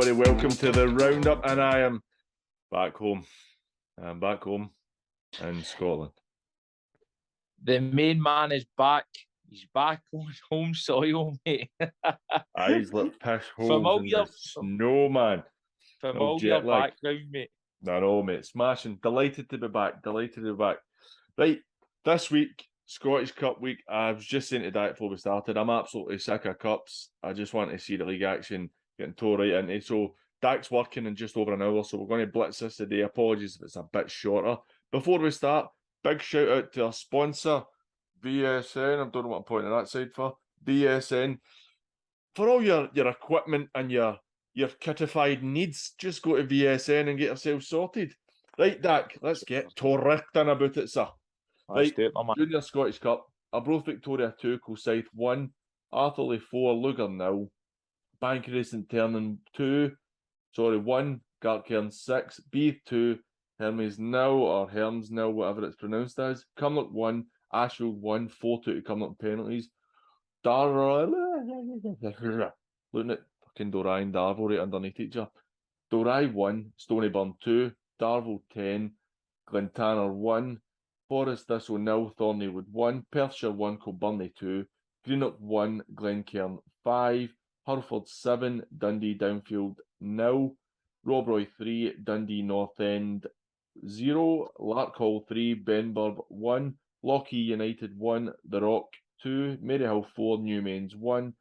everybody. Welcome to the Roundup, and I am back home. I'm back home in Scotland. The main man is back. He's back on home soil, mate. Eyes like piss holes in the snow, man. From all your background, mate. No, mate. Smashing. Delighted to be back. Right, this week, Scottish Cup week, I was just saying to that before we started, I'm absolutely sick of cups. I just want to see the league action getting tore right into. So Dak's working in just over an hour, so we're going to blitz this today. Apologies if it's a bit shorter. Before we start, big shout out to our sponsor, VSN. I don't know what I'm pointing that side for. VSN. For all your equipment and your kitified needs, just go to VSN and get yourself sorted. Right, Dak, let's get torrichting about it, sir. Let's do it, my man. Junior Scottish Cup, Arbroath Victoria 2, Kilsyth 1, Atherley 4, Lugar 0, Bankery St Ternan 1, Gartcairn 6, Beath 2, Hermes 0 or Herms 0, whatever it's pronounced as, Cumnock 1, Ashfield 1, 4-2 to Cumnock penalties, looking at fucking Dorai and Darvel right underneath each other. Dorai 1, Stonyburn 2, Darvel 10, Glentanner 1, Forest Thistle 0, Thorneywood 1, Perthshire 1, Kilburnie 2, Greenock 1, Glencairn 5, Hereford 7, Dundee Downfield 0, Robroy 3, Dundee North End 0, Larkhall 3, Benburb 1, Lochee United 1, The Rock 2, Maryhill 4, Newmains 1,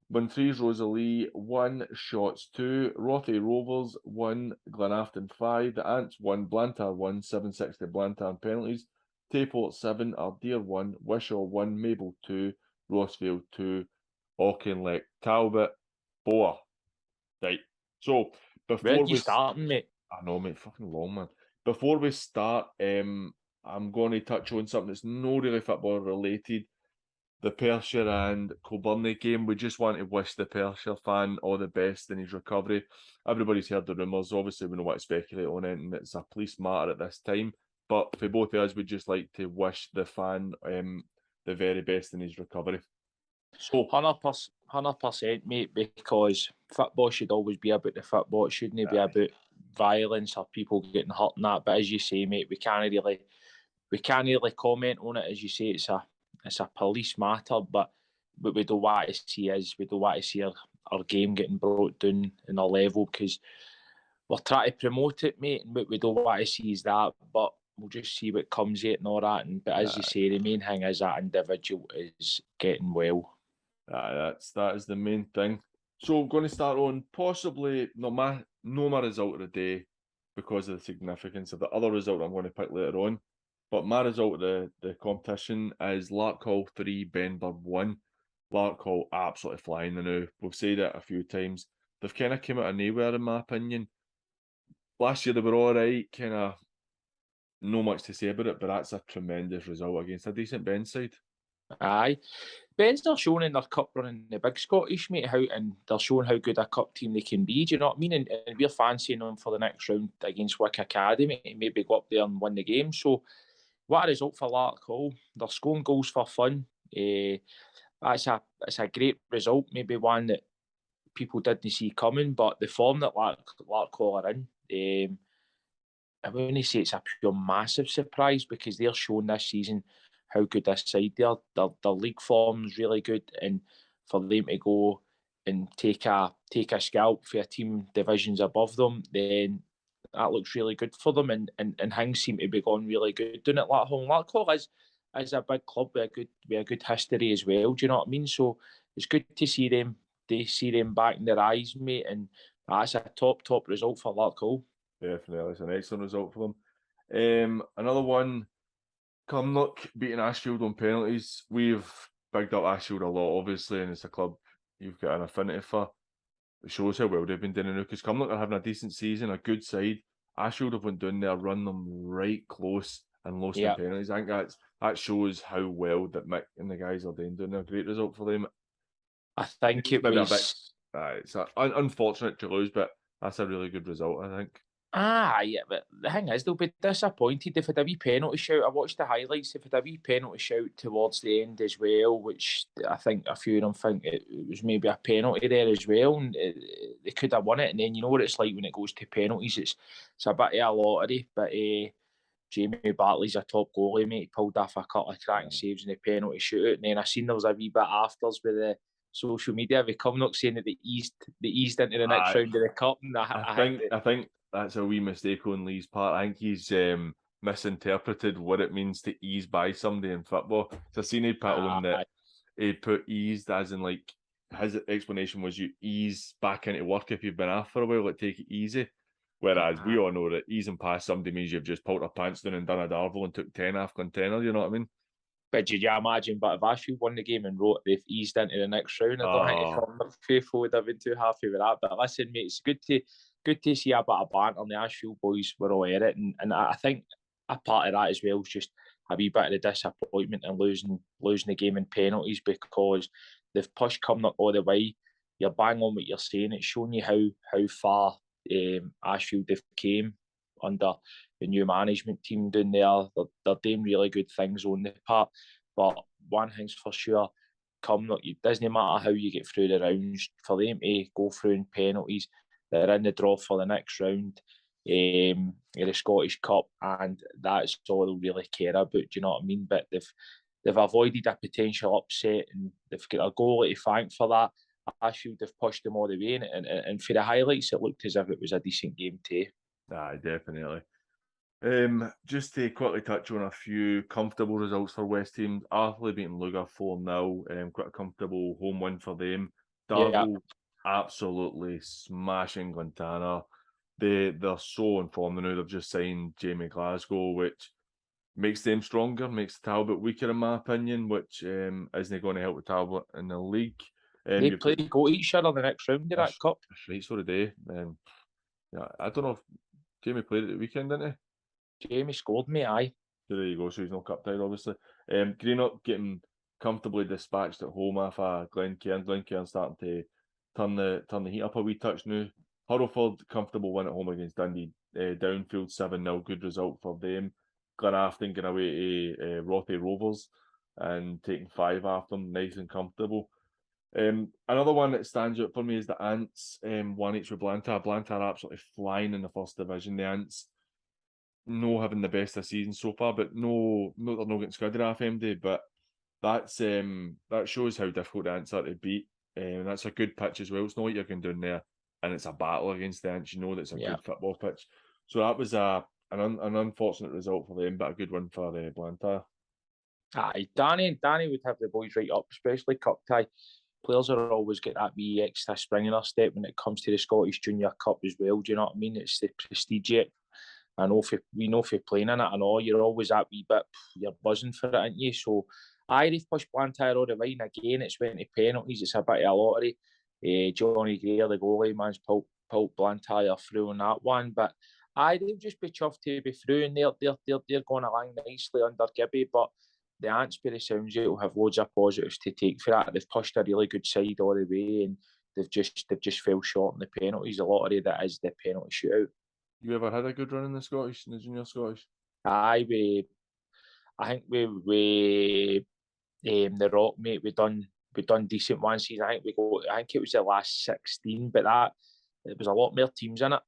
Montrees Rosalie 1, Shotts 2, Rothay Rovers 1, Glenafton 5, The Ants 1, Blantyre 1, 760 Blantyre penalties, Tayport 7, Ardeer 1, Wishaw 1, Mabel 2, Rossfield 2, Auchinleck, Talbot 4. Right, so before Where are you starting, mate? I know, mate, fucking long, man. Before we start, I'm going to touch on something that's not really football related. The Perthshire and Kilburnie game. We just want to wish the Perthshire fan all the best in his recovery. Everybody's heard the rumours. Obviously, we don't want to speculate on it, and it's a police matter at this time. But for both of us, we'd just like to wish the fan the very best in his recovery. So 100%, mate, because football should always be about the football. It shouldn't be about violence or people getting hurt and that. But as you say, mate, we can't really comment on it. As you say, it's a police matter, but what we don't want to see our game getting brought down in a level, because we're trying to promote it, mate, and what we don't want to see is that, but we'll just see what comes of it and all that. But as you say, the main thing is that individual is getting well. That is the main thing. So I'm going to start on possibly not my result of the day because of the significance of the other result I'm going to pick later on. But my result of the competition is Larkhall 3, Benburb 1. Larkhall absolutely flying the now. We've said it a few times. They've kind of came out of nowhere, in my opinion. Last year they were all right, kind of no much to say about it, but that's a tremendous result against a decent Ben side. Aye. Ben's are showing in their cup run in the big Scottish, mate, and they're showing how good a cup team they can be. Do you know what I mean? And we're fancying them for the next round against Wick Academy and maybe go up there and win the game. So what a result for Larkhall. They're scoring goals for fun. It's a great result, maybe one that people didn't see coming, but the form that Larkhall are in, I wouldn't say it's a pure massive surprise, because they're showing this season how good this side they are. Their league form's really good, and for them to go and take a scalp for a team divisions above them, then that looks really good for them, and things seem to be going really good doing it at Larkhall. Larkhall is a big club with a good history as well. Do you know what I mean? So it's good to see them. They see them back in their eyes, mate, and that's a top result for Larkhall. Definitely, it's an excellent result for them. Another one, Cumnock beating Ashfield on penalties. We've bigged up Ashfield a lot, obviously, and it's a club you've got an affinity for. It shows how well they've been doing now, because Cumnock are having a decent season, a good side. Ashfield have went down there, run them right close and lost in penalties. I think that shows how well that Mick and the guys are doing a great result for them. I think it was it's unfortunate to lose, but that's a really good result, I think. Yeah, but the thing is, they'll be disappointed if it had a wee penalty shout. I watched the highlights. If it had a wee penalty shout towards the end as well, which I think a few of them think it was maybe a penalty there as well, and they could have won it. And then you know what it's like when it goes to penalties. It's a bit of a lottery. But Jamie Bartley's a top goalie, mate. He pulled off a couple of cracking saves in the penalty shootout. And then I seen there was a wee bit afters with the social media with Kilsyth saying that they eased into the next round of the cup. And I think that's a wee mistake on Lee's part. I think he's misinterpreted what it means to ease by somebody in football. So I seen he put on that he put eased as in like his explanation was you ease back into work if you've been off for a while, like take it easy. Whereas we all know that easing past somebody means you've just pulled our pants down and done a Darvel and took 10 off container, you know what I mean? But did you imagine, but if Ashfield won the game and wrote they've eased into the next round, I don't think Kilsyth faithful would have been too happy with that. But listen, mate, it's good to see a bit of banter, and the Ashfield boys were all at it. And I think a part of that as well is just a wee bit of the disappointment and losing the game in penalties, because they've pushed Kilsyth all the way. You're bang on what you're saying. It's showing you how far Ashfield have came under the new management team down there. They're doing really good things on the part. But one thing's for sure, it doesn't matter how you get through the rounds, for them to go through in penalties, they're in the draw for the next round in the Scottish Cup, and that's all they'll really care about, do you know what I mean? But they've avoided a potential upset, and they've got a goal to thank for that. Ashfield have pushed them all the way, and for the highlights, it looked as if it was a decent game too. Definitely. Just to quickly touch on a few comfortable results for West teams. Arthurlie beating Lugar 4-0, quite a comfortable home win for them. Darvel absolutely smashing Glentana. They're so informed now. They've just signed Jamie Glasgow, which makes them stronger, makes Talbot weaker in my opinion, which isn't going to help with Talbot in the league. They play go each other the next round of that cup. Right, so did they. I don't know if Jamie played at the weekend, didn't he? Jamie scored, mate, aye. So there you go, so he's not cup tied, obviously. Greenock getting comfortably dispatched at home off Glencairn. Glencairn starting to turn the heat up a wee touch now. Hurlford, comfortable win at home against Dundee. Downfield 7-0, good result for them. Glenafton going away to Rothay Rovers and taking 5 after them, nice and comfortable. Another one that stands out for me is the Ants, 1-each with Blantyre. Blantyre absolutely flying in the first division. The Ants no having the best of season so far, but no they're not getting scudded off MD, but that's that shows how difficult the Ants are to beat. And that's a good pitch as well. It's not like you're going down there and it's a battle against the Ants. You know that's a good football pitch. So that was an unfortunate result for them, but a good one for Blantyre. Danny would have the boys right up, especially cup tie. Players are always get that wee extra spring in their step when it comes to the Scottish Junior Cup as well. Do you know what I mean? It's the prestige. I know we know if you're playing in it and all, you're always that wee bit, you're buzzing for it, aren't you? So, they've pushed Blantyre all the way, and again, it's went to penalties. It's a bit of a lottery. Johnny Greer, the goalie, man's pulled Blantyre through on that one. But they'll just be chuffed to be through, and they're going along nicely under Gibby. But the Ants, by the sounds of it, will have loads of positives to take for that. They've pushed a really good side all the way, and they've just fell short in the penalties. The lottery that is the penalty shootout. You ever had a good run in the Junior Scottish? I think we the Rock, mate, we done decent one season. I think it was the last 16, but it was a lot more teams in it.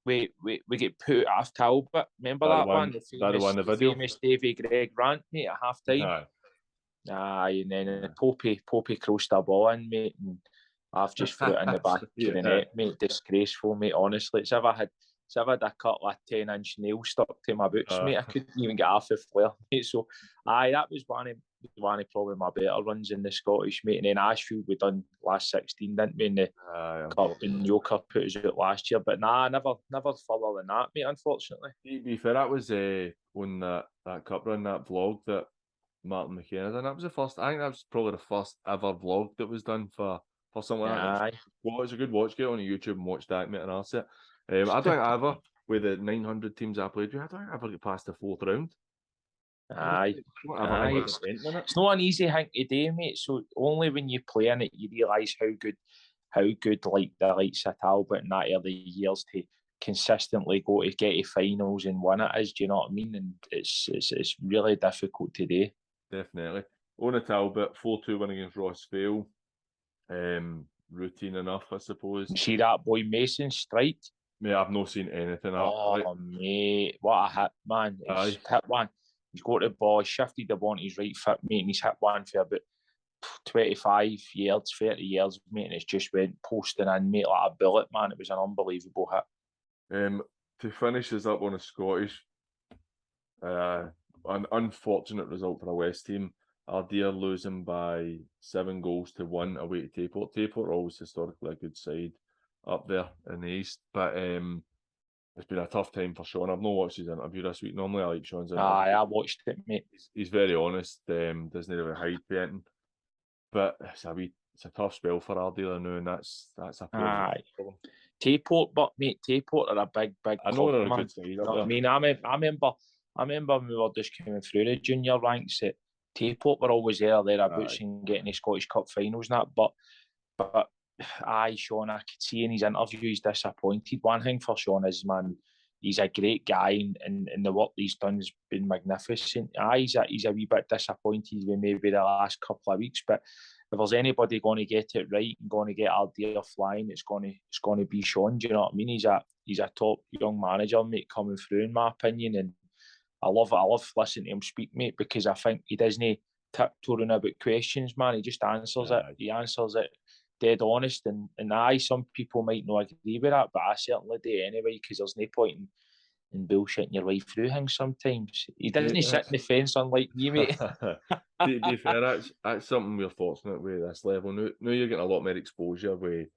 We get put off Talbot. Remember that one? The famous Davy Gregg rant, mate, at half time. And then Popey crossed the ball in, mate, and I've just threw it in the back of the net, mate. Disgraceful, mate. Honestly, it's ever had a couple of 10-inch nails stuck to my boots, mate. I couldn't even get off the flare, mate. So, that was one of probably my better runs in the Scottish, mate. And then Ashfield we done last 16, didn't we? In the cup, and Yoker put us out last year. But never further than that, mate. Unfortunately. To be fair, that was on that cup run, that vlog that Martin McKenna done. That was the first. I think that was probably the first ever vlog that was done for something like that. Well, it's a good watch. Get on YouTube and watch that, mate, and I'll say. I don't think I ever, with the 900 teams I played with, I don't think I ever get past the 4th round. It's not an easy thing to do, mate. So only when you play in it, you realise how good like the likes of Talbot and that early years to consistently go to get to finals and win it is. Do you know what I mean? And it's really difficult to do. Definitely. Ona Talbot, 4-2 win against Rossvale. Routine enough, I suppose. You see that boy Mason strike? Mate, I've not seen anything. Mate, what a hit, man. He's hit one. He's got the ball, shifted the ball on his right foot, mate, and he's hit one for about 25 yards, 30 yards, mate, and it's just went posting in, mate, like a bullet, man. It was an unbelievable hit. To finish us up on a Scottish, an unfortunate result for a West team. Ardea losing by 7-1 away to Tayport. Tayport are always historically a good side up there in the east, but it's been a tough time for Sean. I've not watched his interview this week. Normally I like Sean's interview. I watched it, mate. He's very honest, doesn't really hide anything. But it's a tough spell for Ardea now, and that's a problem. Tayport, but mate, Tayport are a big I know they're a good side. You know what I mean? I remember when we were just coming through the junior ranks that Tayport were always thereabouts and getting the Scottish Cup finals and that. But Sean, I could see in his interview he's disappointed. One thing for Sean is, man, he's a great guy and the work he's done has been magnificent. He's a wee bit disappointed with maybe the last couple of weeks, but if there's anybody going to get it right and going to get Ardea flying, it's going to be Sean. Do you know what I mean? He's a top young manager, mate, coming through, in my opinion, and I love listening to him speak, mate, because I think he doesn't tiptoeing about questions, man. He just answers it. He answers it dead honest, and some people might not agree with that, but I certainly do anyway, because there's no point in bullshitting your way through things sometimes. He doesn't sit in the fence unlike me, mate. To be fair, that's something we're fortunate with this level. Now you're getting a lot more exposure with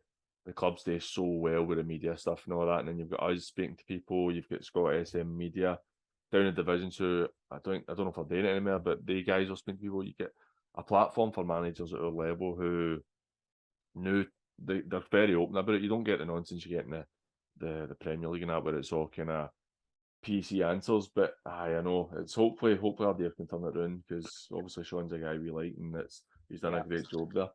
the clubs do so well with the media stuff and all that, and then you've got us speaking to people, you've got Scott SM Media down in division, so I don't know if they're doing it anymore, but the guys will speak to people. You get a platform for managers at our level who they're very open about it. You don't get the nonsense you get in the Premier League and that, where it's all kind of PC answers. But I know it's hopefully Ardea can turn it around, because obviously Sean's a guy we like, and he's done a great job there.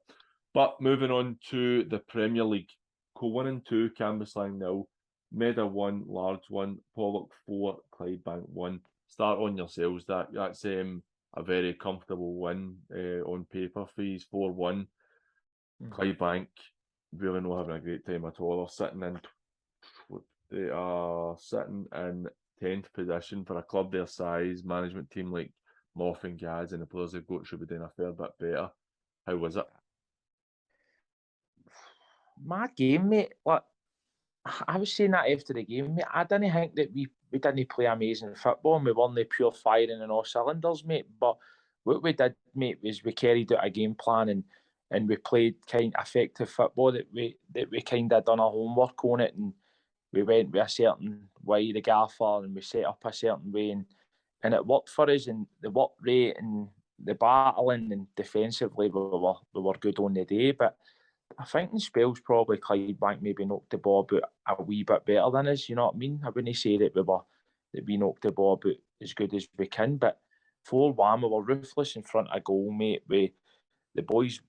But moving on to the Premier League, Co-winning 2, Cambuslang 0, Meda 1, Large 1, Pollok 4, Clydebank 1. Start on yourselves. That's a very comfortable win on paper for these 4-1. Clydebank really not having a great time at all. They are sitting in 10th position for a club their size. Management team like Moff and Gaz and the players they've got should be doing a fair bit better. How was it? My game, mate. Like, I was saying that after the game, mate. I didn't think that we didn't play amazing football and we weren't pure firing in all cylinders, mate. But what we did, mate, was we carried out a game plan and we played kind of effective football that we kind of done our homework on it, and we went with a certain way, the gaffer, and we set up a certain way, and it worked for us, and the work rate and the battling and defensively we were good on the day. But I think in spells probably Clydebank maybe knocked the ball about a wee bit better than us, you know what I mean? I wouldn't say that we knocked the ball about as good as we can, but 4-1 we were ruthless in front of goal, mate. The boys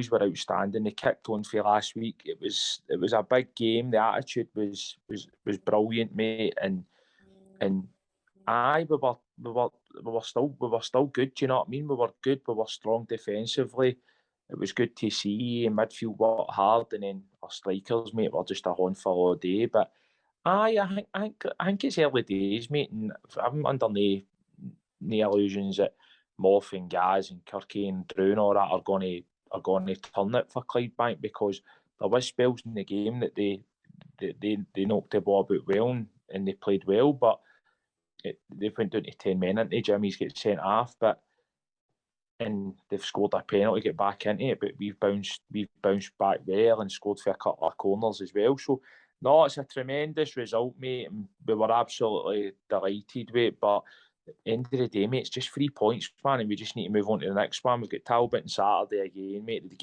were outstanding. They kicked on for last week. It was a big game. The attitude was brilliant, mate. And we were still good. Do you know what I mean? We were good. We were strong defensively. It was good to see. Midfield worked hard, and then our strikers, mate, were just a handful all day. But I think it's early days, mate, and I'm under no illusions that Moff and Gaz and Kirky and Drew and all that are going to turn it for Clydebank, because there was spells in the game that they knocked the ball about well and they played well, but they went down to 10 men into Jimmy's get sent off, and they've scored a penalty to get back into it, but we've bounced back well and scored for a couple of corners as well. So no, it's a tremendous result, mate, and we were absolutely delighted with it. But at the end of the day, mate, it's just 3 points, man, and we just need to move on to the next one. We've got Talbot on Saturday again, mate. The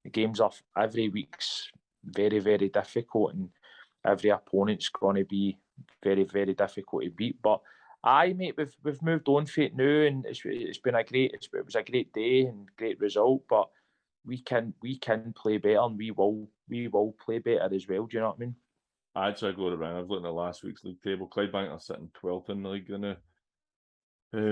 games are every week's very, very difficult, and every opponent's going to be very, very difficult to beat. But mate, we've moved on for it now, and it was a great day and great result. But we can play better, and we will play better as well. Do you know what I mean? Actually, I got it wrong. I was looking at last week's league table. Clydebank are sitting 12th in the league now.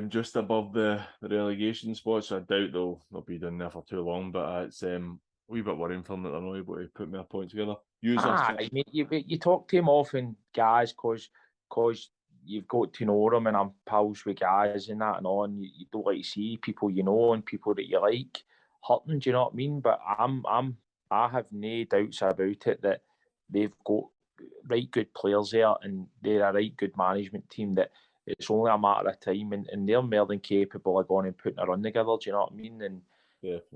Just above the relegation spot, so I doubt they'll be down there for too long. But it's a wee bit worrying for them that they're not able to put me a point together. Mate, you talk to him often, guys, because you've got to know them, and I'm pals with guys and that and on. You don't like to see people you know and people that you like hurting. Do you know what I mean? But I have no doubts about it that they've got right good players there, and they're a right good management team that it's only a matter of time, and they're more than capable of going and putting a run together. Do you know what I mean?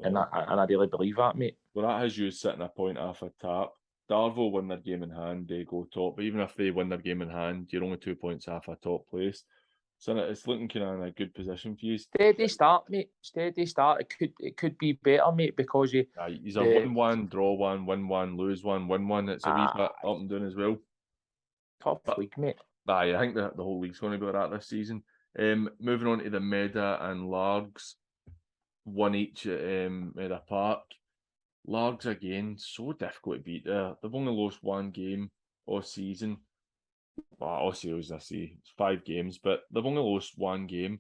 And I really believe that, mate. Well, that has you sitting a point off a tap. Darvo win their game in hand, they go top. But even if they win their game in hand, you're only 2 points off a top place. So it's looking kind of in a good position for you. Steady start, mate. Steady start. It could be better, mate, because he's a 1-1, draw 1, win 1, lose 1, win 1. It's a wee bit up and down as well. Tough league, mate. I think the whole league's going to be like that this season. Moving on to the Meda and Largs, one each at Meda Park. Largs again, so difficult to beat there. They've only lost one game all season. Well, all series, I see. It's 5 games, but they've only lost one game.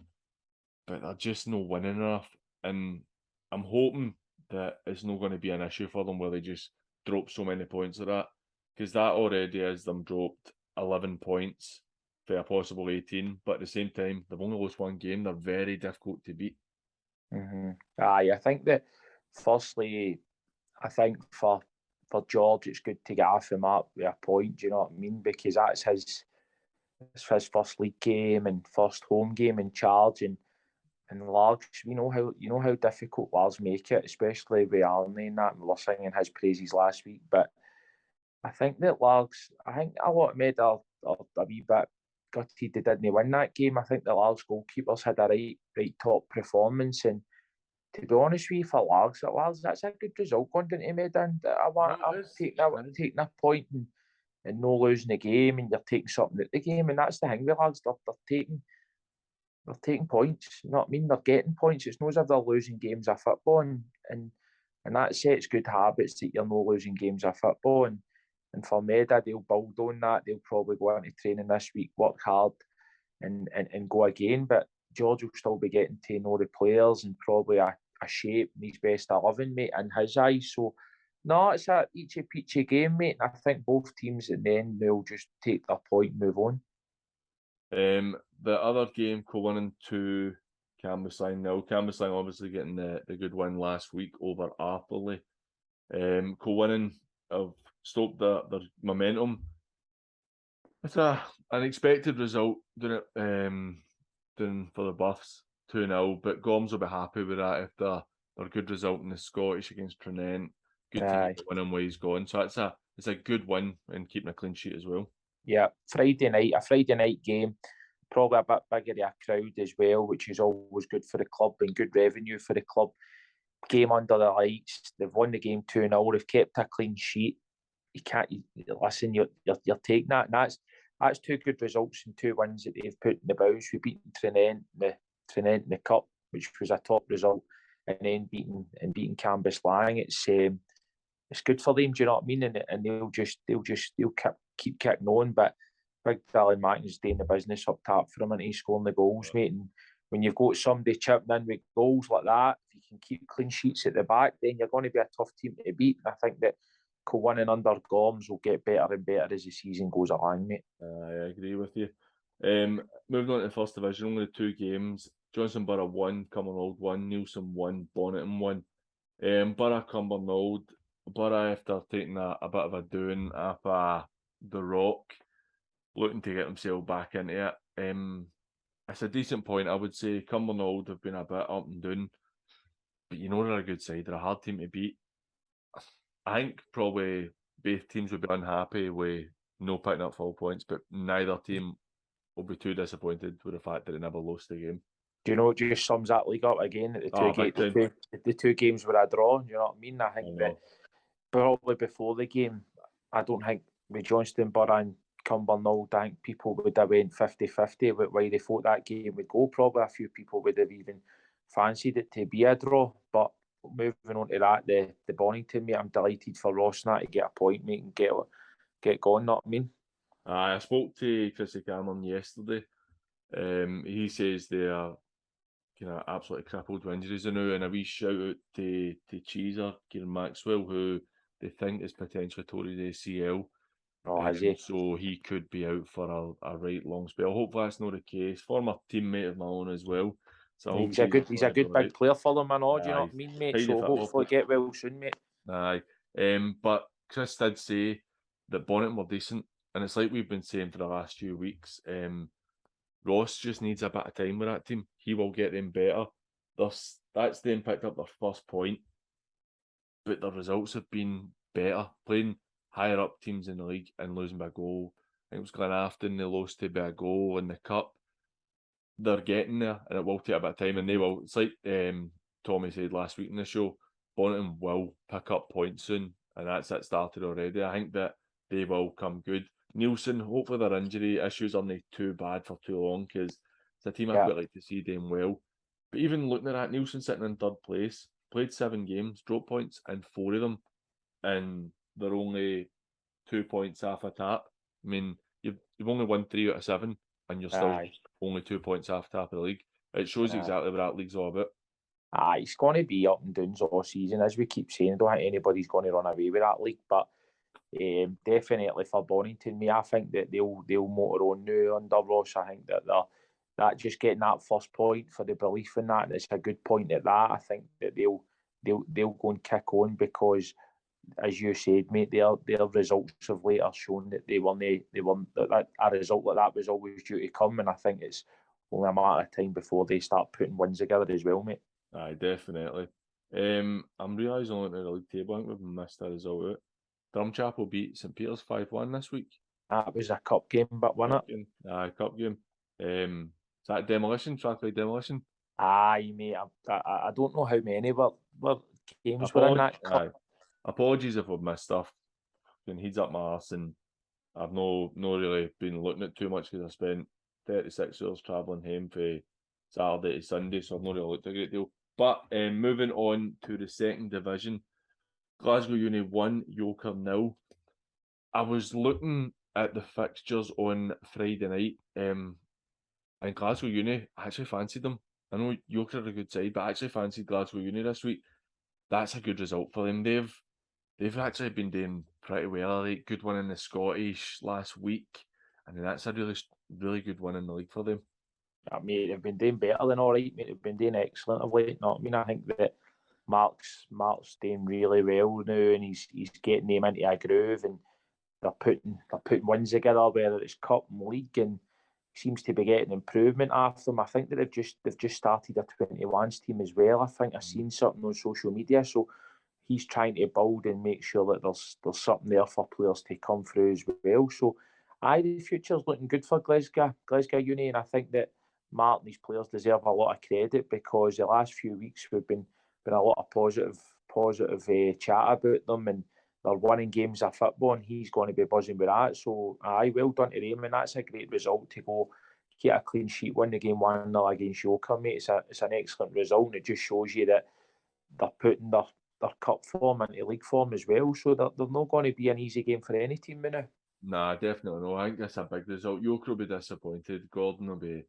But they're just not winning enough. And I'm hoping that it's not going to be an issue for them where they just drop so many points like that. Because that already has them dropped 11 points for a possible 18. But at the same time, they've only lost one game. They're very difficult to beat. I think that firstly, I think for George, it's good to get off him up with a point. Do you know what I mean? Because that's his first league game and first home game in charge, and Largs. You know how difficult Largs make it, especially with Arnie and that. And we were singing his praises last week, but I think that Largs. I think a lot made a wee bit gutted they didn't win that game. I think the Largs goalkeepers had a right top performance, and to be honest with you, for Largs, that's a good result going down to Medan. I'm taking a point and no losing the game, and you're taking something at the game, and that's the thing with Largs. They're taking points. You know what I mean? They're getting points. It's not as if they're losing games of football, and that sets good habits that you're not losing games of football. And for Meda, they'll build on that. They'll probably go into training this week, work hard, and go again. But George will still be getting to know the players and probably a shape in his best 11, mate, in his eyes. So, no, it's a peachy game, mate. I think both teams at the end will just take their point and move on. The other game, Cullinan 2, Cambuslang 0. Cambuslang obviously getting the good win last week over Arthurlie. Cullinan have stopped their momentum. It's an expected result doing for the Buffs 2-0, but Goms will be happy with that if they're a good result in the Scottish against Trinent. Good to keep the winning ways going. So it's a good win and keeping a clean sheet as well. Yeah, a Friday night game, probably a bit bigger of a crowd as well, which is always good for the club and good revenue for the club. Game under the lights, they've won the game 2-0. They've kept a clean sheet. You're taking that. And that's 2 good results and 2 wins that they've put in the bows. We've beaten Trinent in the cup, which was a top result, and then beating Cambuslang. It's good for them. Do you know what I mean? And they'll keep kicking on. But Big Dylan Martin's doing the business up top for them, and he's scoring the goals, mate. And when you've got somebody chipping in with goals like that, if you can keep clean sheets at the back, then you're going to be a tough team to beat. And I think that winning under Goms will get better and better as the season goes along, mate. I agree with you. Moving on to the first division, only 2 games. Johnson Borough 1, Cumbernauld 1, Neilson 1, Bonneton 1. Borough Cumbernauld. Borough, after taking a bit of a doing off the rock, looking to get themselves back into it. It's a decent point, I would say. Cumbernauld have been a bit up and down, but they're a good side. They're a hard team to beat. I think probably both teams would be unhappy with no picking up full points, but neither team will be too disappointed with the fact that they never lost the game. Do you know it just sums that league up again? That the two games were a draw. You know what I mean? I think that probably before the game, I don't think with Johnston Borough and Cumbernauld, I think people would have went 50-50 with why they thought that game would go. Probably a few people would have even fancied it to be a draw. But moving on to that, the Bonington, mate, I'm delighted for Ross and that to get a point, mate, and get going. Not I mean. I spoke to Chrissy Cameron yesterday. He says they are kind of absolutely crippled with injuries now, and a wee shout out to Cheeser, Kieran Maxwell, who they think is potentially tore his ACL. Oh, has he? So he could be out for a right long spell. Hopefully that's not the case. Former teammate of my own as well. So I hope He's a good all big right. player for them, I know. Do you know what Aye, I mean, mate? tidy So football hopefully player. get well soon, mate. Aye. But Chris did say that Bonnet were decent, and it's like we've been saying for the last few weeks. Ross just needs a bit of time with that team. He will get them better. That's them picked up their first point, but the results have been better. Playing higher up teams in the league and losing by a goal. I think it was Glenafton they lost to by a goal in the cup. They're getting there, and it will take a bit of time, and they will. It's like Tommy said last week in the show. Bonneton will pick up points soon, and that's it started already. I think that they will come good. Nielsen, hopefully their injury issues aren't too bad for too long, because it's a team I Yeah. quite like to see doing well. But even looking at that, Nielsen sitting in third place, played 7 games, dropped points in 4 of them, and they're only 2 points off a tap. I mean, you've only won 3 out of 7, and you're still Aye. only 2 points off top of the league. It shows Aye. exactly what that league's all about. Aye, it's going to be up and downs all season, as we keep saying. I don't think anybody's going to run away with that league, but definitely for Bonington, me, I think that they'll motor on now under Ross. I think that just getting that first point for the belief in that, and it's a good point at that. I think that they'll go and kick on because, as you said, mate, their results have later shown that they weren't that a result like that was always due to come, and I think it's only a matter of time before they start putting wins together as well, mate. Aye, definitely. I'm realising looking at the league table, I think we've missed a result out. Drumchapel beat St Peter's 5-1 this week. That was a cup game, but won it. Cup game. Aye, cup game. Is that Demolition? Track like Demolition? Aye, mate. I don't know how many were games were in that cup. Aye. Apologies if I've missed stuff. Been heads up my arse, and I've no really been looking at too much because I spent 36 hours travelling home for Saturday to Sunday, so I've not really looked a great deal. But moving on to the second division, Glasgow Uni 1, Yoker 0. I was looking at the fixtures on Friday night, and Glasgow Uni, I actually fancied them. I know Yoker are a good side, but I actually fancied Glasgow Uni this week. That's a good result for them. They've actually been doing pretty well. Like good one in the Scottish last week, and then that's a really good one in the league for them. Mate, they've been doing better than all right, mate. They've been doing excellent of late. No, I mean, I think that Mark's doing really well now, and he's getting them into a groove, and they're putting wins together, whether it's cup and league, and seems to be getting improvement after them. I think that they've just started a 21s team as well. I think I've seen something on social media, so he's trying to build and make sure that there's something there for players to come through as well. So, the future's looking good for Glasgow Uni, and I think that Mark and his players deserve a lot of credit because the last few weeks we've been a lot of positive chat about them, and they're winning games of football, and he's going to be buzzing with that. So, well done to them, and that's a great result to go get a clean sheet, win the game 1-0 against Yoker, mate. It's an excellent result, and it just shows you that they're putting their cup form into league form as well. So they're not going to be an easy game for any team now. Nah, definitely no. I think that's a big result. Yoker will be disappointed. Gordon will be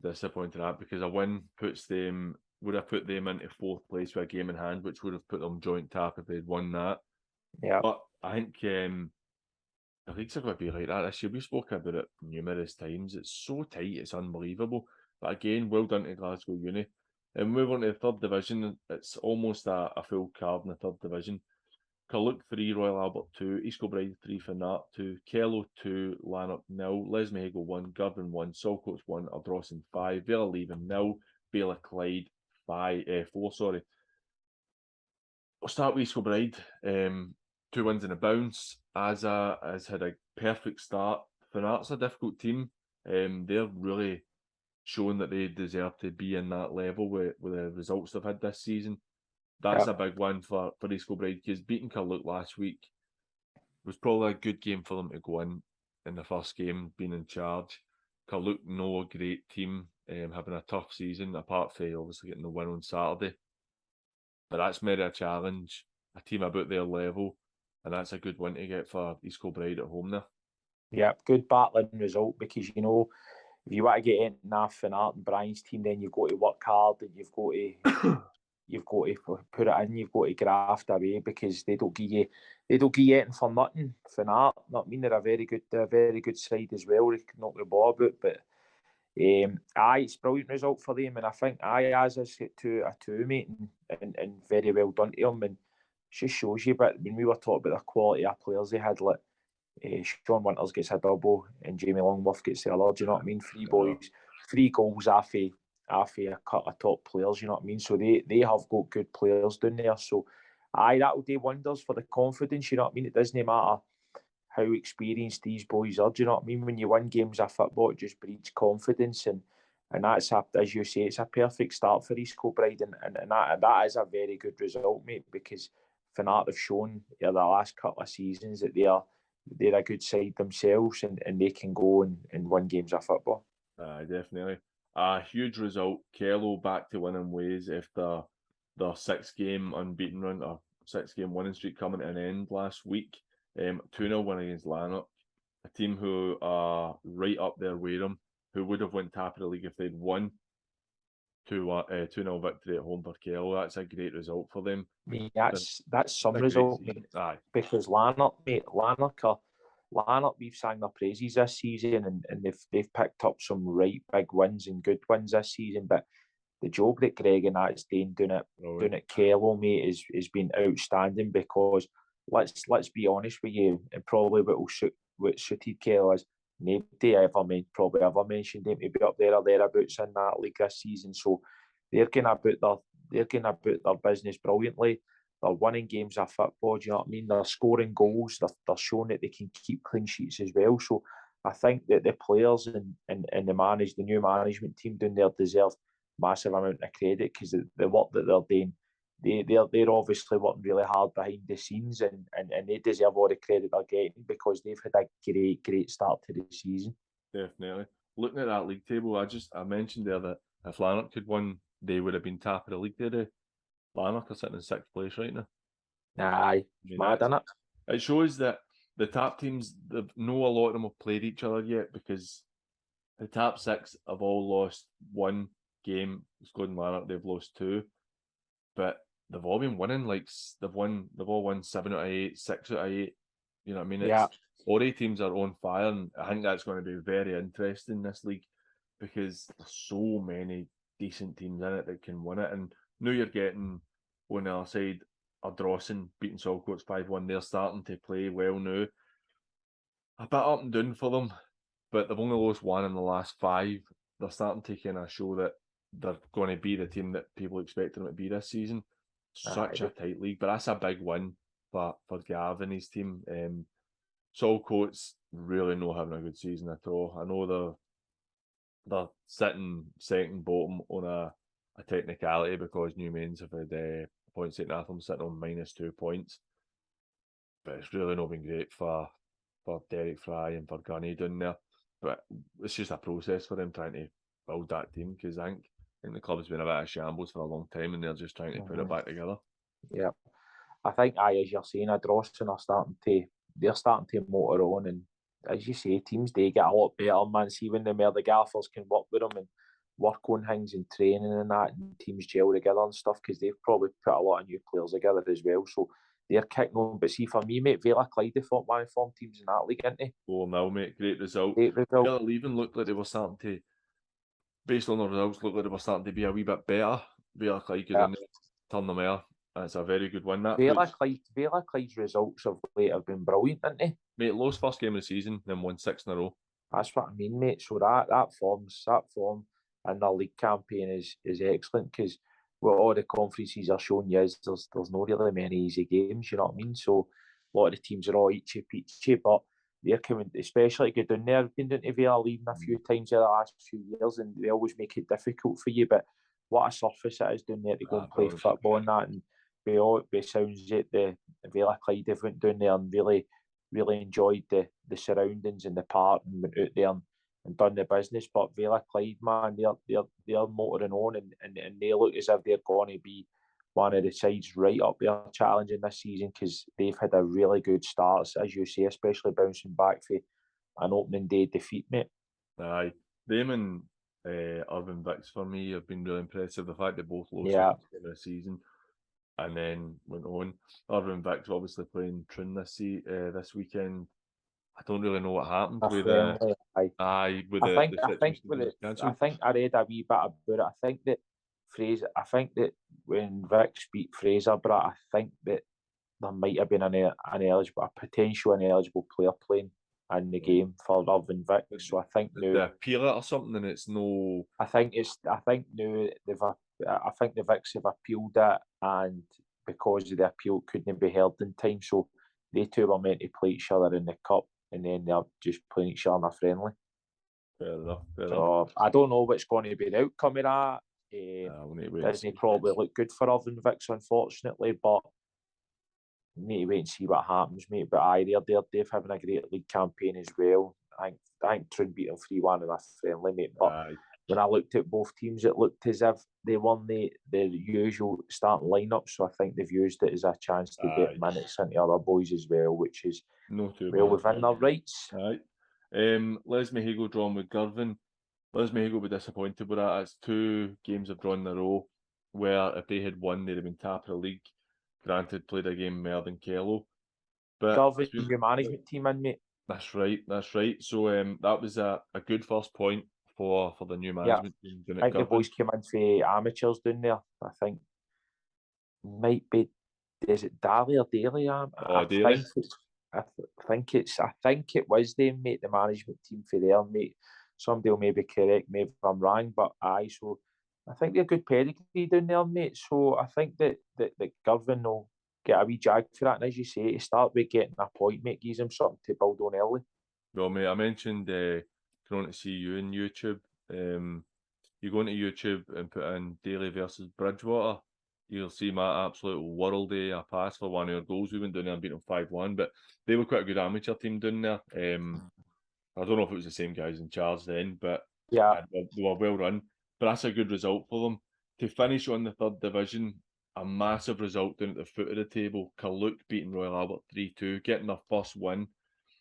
disappointed at because a win would have put them into 4th place with a game in hand, which would have put them joint tap if they'd won that. Yeah. But I think the leagues are going to be like that this year. We've spoken about it numerous times. It's so tight, it's unbelievable. But again, well done to Glasgow Uni. And move on to the 3rd division. It's almost a full card in the 3rd division. Pollok 3, Royal Albert 2, East Kilbride 3, Lanark 2, Kello 2, Lanark 0, Lesmehego 1, Girvan 1, Saltcoats 1, Ardrossan 5, Vela Leaving 0, Bela Clyde 4, sorry. We'll start with East Kilbride. 2 wins and a bounce. Asa has had a perfect start. Lanark's a difficult team. They're really showing that they deserve to be in that level with the results they've had this season. That's a big one for East Kilbride because beating Pollok last week was probably a good game for them to go in the first game, being in charge. Pollok, no great team, having a tough season, apart from obviously getting the win on Saturday. But that's maybe a challenge, a team about their level, and that's a good one to get for East Kilbride at home there. Yeah, good battling result because, you know, if you want to get into Nath and Art and Brian's team, then you've got to work hard and you've got to put it in, you've got to graft away because they don't give you anything for nothing for that. Not mean they're a very good side as well. They can knock the ball about, but it's a brilliant result for them, and I think as us get to a two, mate, and very well done to them, and it just shows you. But when we were talking about the quality of players they had, like Sean Winters gets a double and Jamie Longworth gets the other. Do you know what I mean? Three boys, 3 goals off a cut of top players. You know what I mean? So they have got good players down there. So that will do wonders for the confidence. You know what I mean? It doesn't matter how experienced these boys are. Do you know what I mean? When you win games of football, it just breeds confidence, and that's as you say, it's a perfect start for East Kilbride, and that is a very good result, mate. Because Fanart have shown the last couple of seasons that they're a good side themselves, and they can go and win games of football. Definitely. A huge result. Kello back to winning ways after their 6-game unbeaten run, or 6-game winning streak coming to an end last week. 2-0 win against Lanark, a team who are right up there with them, who would have won top of the league if they'd won. 2-0 victory at home for Kello. That's a great result for them. I mean, that's some result, mate. Aye. Because Lanark, we've sang their praises this season, and they've picked up some right big wins and good wins this season. But the job that Greg and that's doing at Kello, mate, has been outstanding. Because let's be honest with you, and probably what suited Kello is nobody probably ever mentioned him to be up there or thereabouts in that league this season. So they're going about their business brilliantly. They're winning games of football. Do you know what I mean? They're scoring goals. They're showing that they can keep clean sheets as well. So I think that the players and the new management team down there deserve massive amount of credit, because the work that they're doing, they're obviously working really hard behind the scenes, and they deserve all the credit they're getting, because they've had a great start to the season. Definitely. Looking at that league table, I mentioned there that if Lanark had won, they would have been top of the league today. Lanark are sitting in 6th place right now. Aye, mad, isn't it? It shows that the top teams, a lot of them have played each other yet, because the top 6 have all lost 1 game, excluding Lanark. They've lost 2, but they've all been winning. Like they've all won 7 out of 8, 6 out of 8. You know what I mean? Yeah. All 8 teams are on fire, and I think that's going to be very interesting this league, because there's so many decent teams in it that can win it. And now you're getting on the other side, Ardrossan beating Saltcoats 5-1. They're starting to play well now. A bit up and down for them, but they've only lost 1 in the last 5. They're starting to kind of show that they're going to be the team that people expect them to be this season. Such a tight league, but that's a big win for Gav and his team. Saltcoats really not having a good season at all. I know they're sitting second bottom on a technicality, because New Mains have had Point St Athelm sitting on -2 points, but it's really not been great for Derek Fry and for Gunny down there. But it's just a process for them trying to build that team, because I think the club's been a bit of shambles for a long time, and they're just trying to put it back together. Yeah, I think as you're saying, Ardrossan are starting to motor on, and as you say, teams they get a lot better, man. See, when the gaffers can work with them and work on things and training and that, and teams gel together and stuff, because they've probably put a lot of new players together as well. So they're kicking on. But see, for me, mate, Vela Clyde, they fought one of the form teams in that league, didn't they? 4-0, mate. Great result. Great result. Vela Leaving looked like they were starting to, based on the results, looked like they were starting to be a wee bit better. Vela Clyde could turn them out. It's a very good win. Vela Clyde's results of late have been brilliant, haven't they? Mate, lost first game of the season, then won 6 in a row. That's what I mean, mate. So that form in the league campaign is excellent, because what all the conferences are showing you is there's not really many easy games, you know what I mean? So a lot of the teams are all eachy, but they're coming, especially good down there. I've been down to Vela Leaving a few times in the last few years, and they always make it difficult for you, but what a surface it is down there to go and play football and that. And by sounds it, the Vela Clyde have went down there and really enjoyed the surroundings and the park, and went out there and done the business. But Vela Clyde, man, they're motoring on, and they look as if they're going to be one of the sides right up there challenging this season, because they've had a really good start, as you say, especially bouncing back for an opening day defeat, mate. Aye. Them and Irvine Vicks for me have been really impressive. The fact they both lost Yeah. the game of the season and then went on. Irvine Vicks obviously playing Trin this weekend. I don't really know what happened with Friendly, the situation. I think I read a wee bit about it. I think that when Vicks beat Fraser, I think that there might have been a potential ineligible player playing in the game for Irvine Vicks. So I think now they appeal it or something, and it's no. I think now I think the Vicks have appealed it, and because of the appeal, couldn't be held in time. So they two were meant to play each other in the cup, and then they're just playing each other in a friendly. Fair enough. So I don't know what's going to be the outcome of that. Doesn't probably look good for Irvine Vicks, unfortunately, but need to wait and see what happens, mate. But they're having a great league campaign as well. I think Trin beat them 3-1 in a friendly, mate. But when I looked at both teams, it looked as if they won the usual starting lineup. So I think they've used it as a chance to get minutes into other boys as well, which is within their rights. Aye. Les Mehigo drawn with Girvan. Les Mehigo will be disappointed with that. It's 2 games have drawn in a row where if they had won, they'd have been top of the league. Granted, played a game more than Kello. But Girvan's new management team in, mate. That's right. So that was a good first point for the new management team. I think the boys came in for amateurs down there. I think might be, is it Daly or Daly? I think it was them, mate. The management team for there, mate. Somebody will maybe correct me if I'm wrong, but so I think they're good pedigree down there, mate. So I think that Girvan will get a wee jag for that, and as you say, to start with getting a point, mate, gives them something to build on early. Well, mate, I mentioned going to see you in YouTube. You go into YouTube and put in Daly versus Bridgewater, you'll see my absolute worldie. I passed for one of your goals. We went down there and beat them 5-1, but they were quite a good amateur team down there. I don't know if it was the same guys in charge then, but they were well run. But that's a good result for them. To finish on the 3rd division, a massive result down at the foot of the table. Pollok beating Royal Albert 3-2, getting their first win.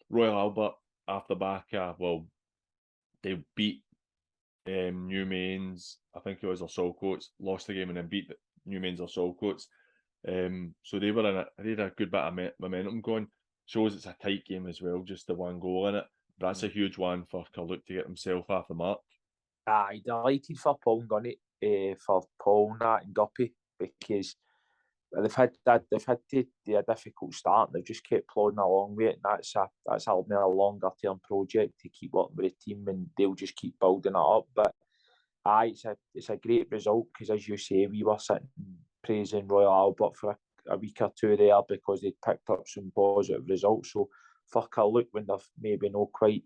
Royal Albert, after back, they beat New Mains, I think it was their Saltcoats, lost the game and then beat New Mains or Saltcoats. So they were they had a good bit of momentum going. Shows it's a tight game as well, just the one goal in it. But that's a huge one for Pollok to get himself off the mark. Aye, delighted for Paul and Gunny, for Paul and that and Guppy, because they've had a difficult start. They've just kept plodding along with it. And that's a longer term project to keep working with the team, and they'll just keep building it up. But it's a great result, because as you say, we were sitting praising Royal Albert for a week or two there because they'd picked up some positive results. So for Pollok, when they've maybe not quite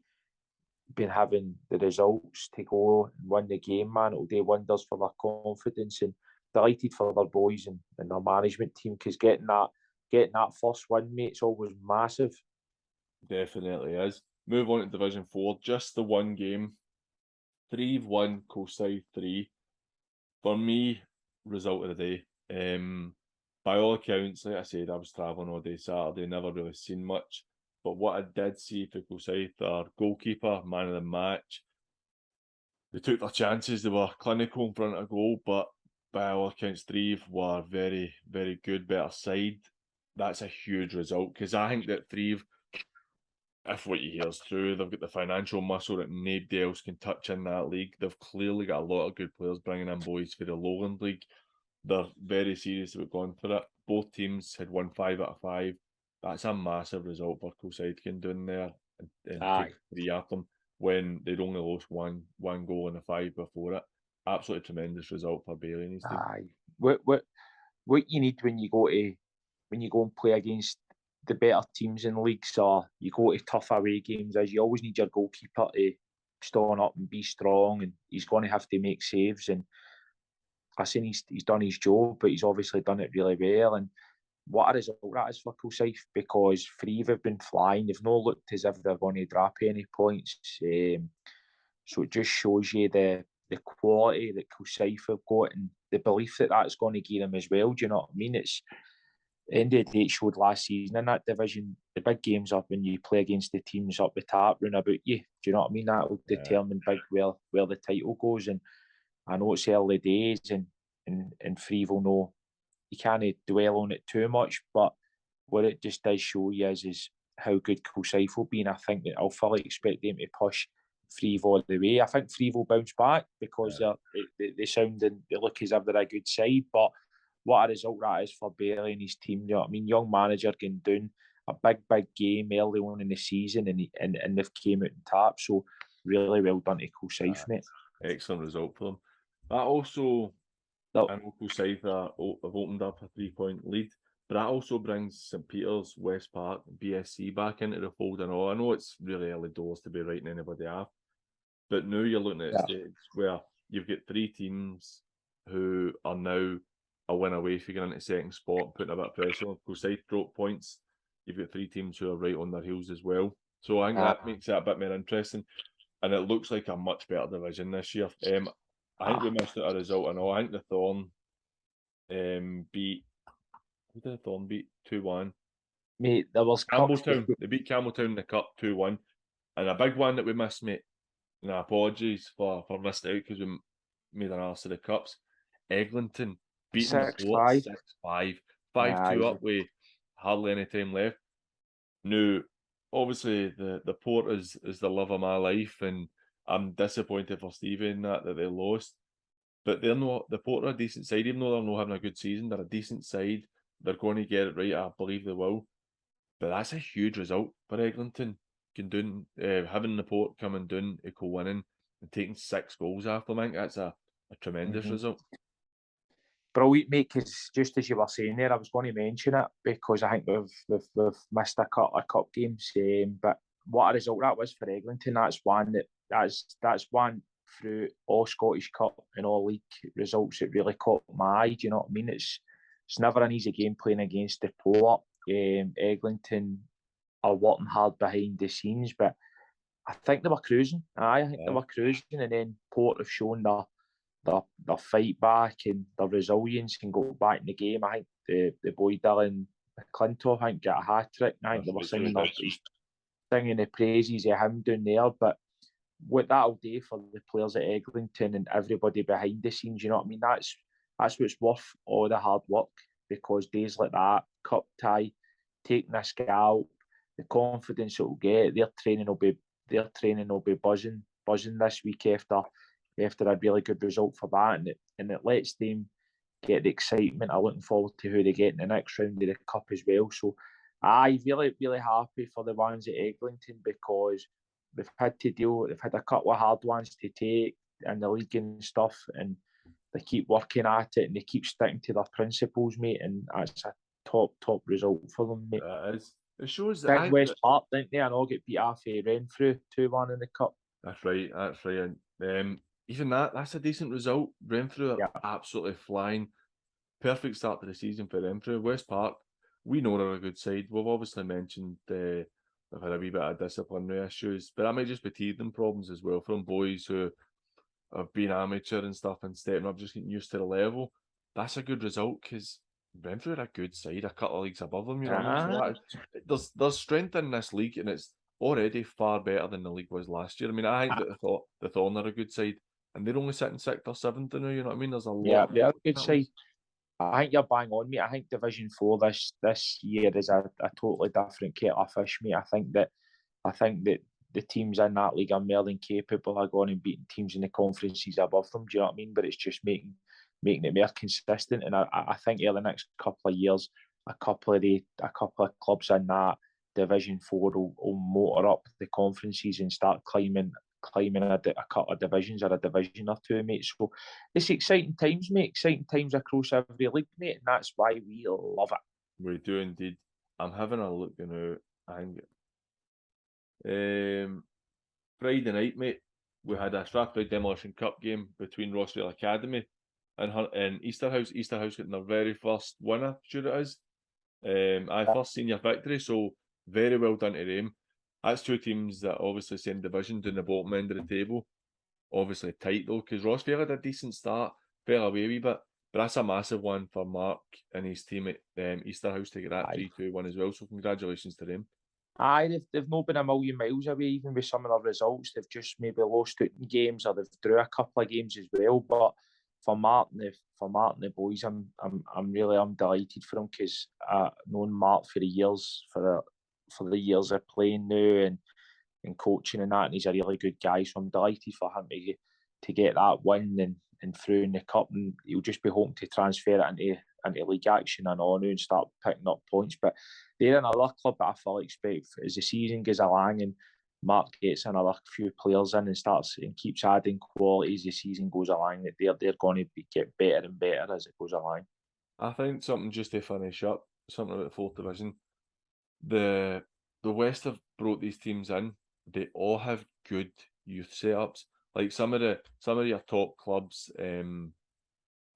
been having the results to go and win the game, man, it'll do wonders for their confidence. And delighted for their boys and their management team, because getting that first win, mate, it's always massive. Definitely is. Move on to Division 4, just the one game. Threave 1, Kilsyth 3. For me, result of the day. By all accounts, like I said, I was travelling all day Saturday, never really seen much. But what I did see for Kilsyth, our goalkeeper, man of the match, they took their chances. They were clinical in front of goal, but by all accounts, Threave were very, very good, better side. That's a huge result, because I think that Threave, if what you hear is true, they've got the financial muscle that nobody else can touch in that league. They've clearly got a lot of good players bringing in boys for the Lowland League. They're very serious about going for it. Both teams had won 5 out of 5. That's a massive result for Kilsyth down there and take 3 at them when they'd only lost one goal in the 5 before it. Absolutely tremendous result for Bailey and his team. What you need when you go and play against the better teams in leagues, or you go to tough away games, is you always need your goalkeeper to stand up and be strong, and he's going to have to make saves. And I think he's done his job, but he's obviously done it really well. And what a result that is for Kilsyth, because Threave have been flying. They've not looked as if they're going to drop any points. So it just shows you the quality that Kilsyth have got, and the belief that that's going to give them as well. Do you know what I mean? end of the day, it showed last season in that division. The big games are when you play against the teams up the top round about you. Do you know what I mean? That will determine big where the title goes. And I know it's early days, and Threave will know you can't dwell on it too much. But what it just does show you is how good Kilsyth will be. And I think that I'll fully expect them to push Threave all the way. I think Threave will bounce back because they sound and they look as if they're a good side. But what a result that is for Bailey and his team. You know what I mean? Young manager getting down a big game early on in the season, and they've came out on top. So really well done to Kilsyth, mate. Excellent result for them. That also, I know Kilsyth have opened up a 3-point lead, but that also brings St Peter's, West Park, BSC back into the fold and all. I know it's really early doors to be writing anybody off, but now you're looking at a stage where you've got 3 teams who are now a win away from getting into second spot, putting a bit of pressure on. Kilsyth drop points. You've got 3 teams who are right on their heels as well. So I think that makes it a bit more interesting. And it looks like a much better division this year. I think we missed out a result and all. I think the Thorn beat... Who did the Thorn beat? 2-1. Mate, there was Campbelltown. They beat Campbelltown in the Cup 2-1. And a big one that we missed, mate. And apologies for missing out because we made an arse of the Cups. Eglinton beating the Port 6-5. 5-2 up with hardly any time left. Now, obviously, the Port is the love of my life, and I'm disappointed for Stevie in that they lost. But they're not, the Port are a decent side, even though they're not having a good season. They're a decent side. They're going to get it right. I believe they will. But that's a huge result for Eglinton. Having the Port coming down, equal winning, and taking 6 goals after them. I think that's a tremendous result. Brilliant, mate, because just as you were saying there, I was going to mention it because I think we've missed a couple of cup games. But what a result that was for Eglinton. That's one through all Scottish Cup and all league results that really caught my eye. Do you know what I mean? It's never an easy game playing against the Pollok. Eglinton are working hard behind the scenes, but I think they were cruising. I think they were cruising, and then Port have shown their fight back and their resilience and go back in the game. I think the boy Dylan McClintock, I think, got a hat-trick. I think they were singing the praises of him down there. But what that'll do for the players at Eglinton and everybody behind the scenes, you know what I mean? That's what's worth all the hard work, because days like that, cup tie, taking a scalp, the confidence it will get, their training will be buzzing this week after a really good result for that, and it lets them get the excitement of looking forward to who they get in the next round of the cup as well. So I'm really, really happy for the ones at Eglinton, because they've had a couple of hard ones to take in the league and stuff, and they keep working at it and they keep sticking to their principles, mate, and that's a top result for them, mate. That is. It shows that West Park, didn't they? And all get beat off Renfrew 2-1 in the cup. That's right. And even that's a decent result. Renfrew are absolutely flying. Perfect start to the season for Renfrew. West Park, we know they're a good side. We've obviously mentioned they've had a wee bit of disciplinary issues, but that might just be teething problems as well from boys who have been amateur and stuff and stepping up, just getting used to the level. That's a good result because Renfrew are a good side, a couple of leagues above them. You know, there's strength in this league, and it's already far better than the league was last year. I mean, I think that the Thorn are a good side, and they're only sitting 6th or 7th now. You know what I mean? There's a lot. Yeah, they're a good side. I think you're bang on, mate. I think Division 4 this year is a totally different kettle of fish, mate. I think that the teams in that league are more than capable of going and beating teams in the conferences above them. Do you know what I mean? But it's just making it more consistent. And I think in the next couple of years, a couple of clubs in that Division 4 will motor up the conferences and start climbing a couple of divisions or a division or two, mate. So it's exciting times, mate. Exciting times across every league, mate, and that's why we love it. We do indeed. I'm having a look now. I think Friday night, mate, we had a Strathboy Demolition Cup game between Rossvale Academy and Easterhouse. Easterhouse getting their very first winner, sure it is. First senior victory, so very well done to them. That's 2 teams that obviously same division down the bottom end of the table. Obviously tight though, because Rossvale had a decent start, fell away a wee bit. But that's a massive one for Mark and his team at Easterhouse to get that Aye. 3-2 win as well. So congratulations to them. Aye, they've not been a million miles away, even with some of the results. They've just maybe lost out in games, or they've drew a couple of games as well. But for Mark and the boys, I'm delighted for them, because known Mark for the years they're playing now and coaching and that, and he's a really good guy. So I'm delighted for him to get that win and through in the cup, and he'll just be hoping to transfer it into league action and on and start picking up points. But they're another club that I fully expect, as the season goes along and Mark gets another few players in and starts and keeps adding quality as the season goes along, that they're going to get better and better as it goes along. I think something just to finish up, something about the fourth division. The West have brought these teams in. They all have good youth setups. Like some of your top clubs in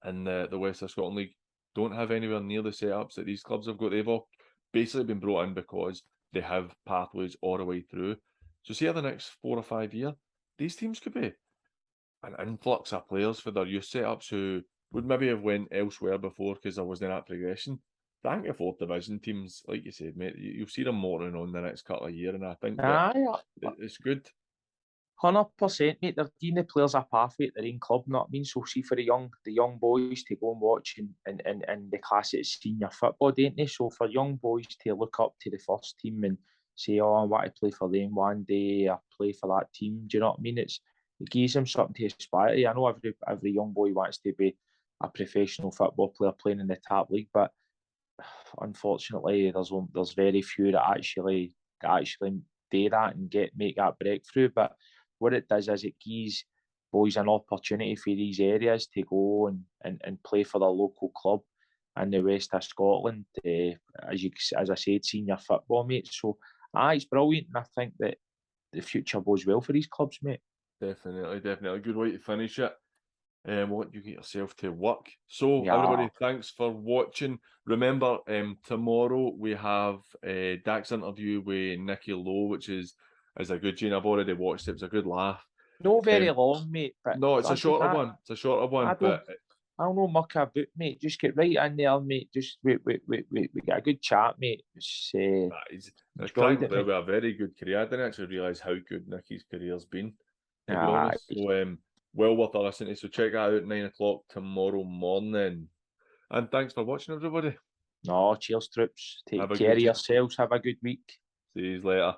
the West of Scotland League don't have anywhere near the setups that these clubs have got. They've all basically been brought in because they have pathways all the way through. So see, the next 4 or 5 years, these teams could be an influx of players for their youth setups who would maybe have went elsewhere before because there wasn't that progression. I think the fourth division teams, like you said, mate, you'll see them motoring on the next couple of years, and I think that it's good. 100%, mate. They're giving the players a pathway at their own club, not mean. So see, for the young boys to go and watch in the classic senior football, don't they? So for young boys to look up to the first team and say, "Oh, I want to play for them one day, or play for that team." Do you know what I mean? It gives them something to aspire to. I know every young boy wants to be a professional football player playing in the top league, but unfortunately, there's very few that actually do that and make that breakthrough. But what it does is it gives boys an opportunity for these areas to go and play for their local club in the west of Scotland, as I said, senior football, mate. So it's brilliant, and I think that the future bodes well for these clubs, mate. Definitely. Good way to finish it. We'll let you get yourself to work. So, Yeah. everybody, thanks for watching. Remember, tomorrow we have Dak's interview with Nicky Lowe, which is a good gene. I've already watched it. It's a good laugh. Not very long, mate. But no, it's a shorter one. It's a shorter one, I don't know much about, mate. Just get right in there, mate. Just we get a good chat, mate. he's a Enjoyed it, player mate. with a very good career. I didn't actually realise how good Nicky's career's been, to be Aye. honest. So, well worth a listen to. So check that out at 9 o'clock tomorrow morning. And thanks for watching, everybody. No, cheers, troops. Take Have a care good of week. yourselves. Have a good week. See you later.